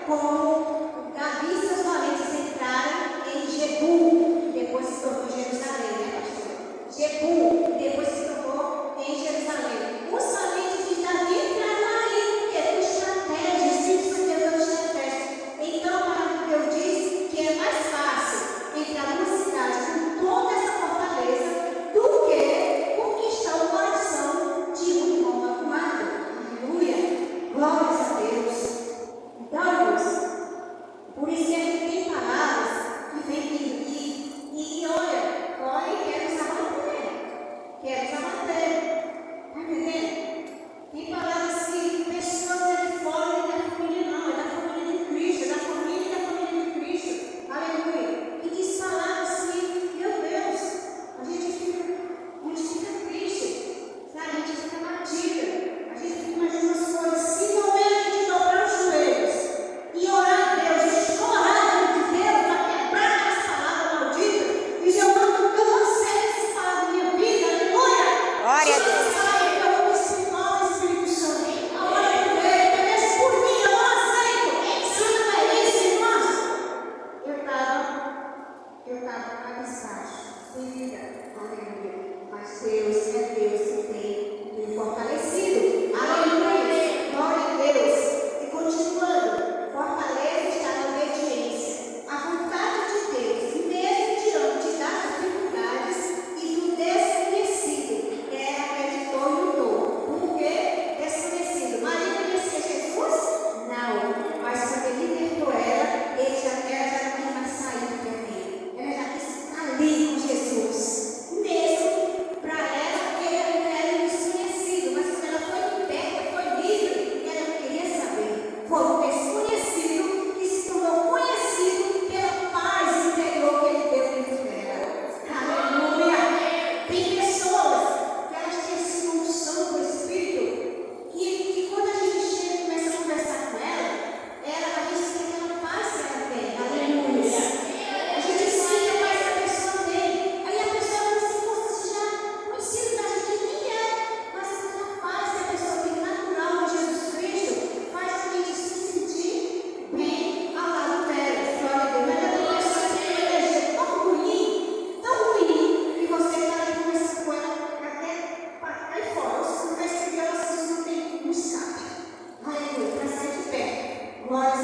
como Davi e seus valentes entraram em Jebu, depois se tornou Jerusalém, né, pastor? Jebu, depois se tornou em Jerusalém. Os valentes de Davi entraram aí, porque com estratégia, Espírito Santo deu estratégia. Então, a palavra de Deus diz que é mais fácil entrar numa cidade com toda essa fortaleza do que conquistar o coração de um irmão magoado. Aleluia! Glórias a Deus. Então, irmãos, por isso que a gente tem palavras que vêm aqui e olha, e quer nos abater. Quer nos abater. Está entendendo? Tem palavras que pessoas de fora e da família não, é da família de Cristo, é da família de Cristo. Aleluia. E diz palavras assim, meu Deus, a gente fica triste, sabe? A gente fica batida, a gente fica imaginando as coisas. Se não é a gente dobrar os joelhos e orar a Deus, e chorar diante de Deus para quebrar essa palavra maldita, e dizer, eu não sei essa palavra da minha vida, aleluia. Glória a Deus. Eu estava abisbaixo, sem vida, aleluia. Mas Deus é Deus que tem me fortalecido, aleluia. Glória a Deus. E continuando, fortaleza está na obediência. A vontade de Deus, mesmo diante das dificuldades e do desconhecido, ela acreditou e lutou. Por quê? Desconhecido. Maria conhecia Jesus? Não. Mas quando ele libertou ela, ela já não quis mais sair do caminho. Ela já quis estar ali com Jesus. Mesmo para ela, ele ainda era desconhecido. Mas quando ela foi liberta, foi livre, ela não queria saber. Foi um desconhecido que se tornou conhecido pela paz interior que ele deu dentro dela. Aleluia! Tem pessoas que elas têm essa unção do Espírito que quando a gente chega e começa a conversar com ela, a gente sente aquela paz que ela tem. Aleluia! A gente sente a paz que a pessoa tem. Aí a pessoa fala assim, você já conhecido da gente nem é, mas aquela paz que a pessoa tem natural de Jesus Cristo faz a gente se sentir bem ao lado dela. Glória a Deus. Mas a pessoa tem uma energia tão ruim, que você está ali conversando com ela até para cair fora. Você não vai seguir ela se você não tem um escape. Aleluia, para sair de pé. Glória a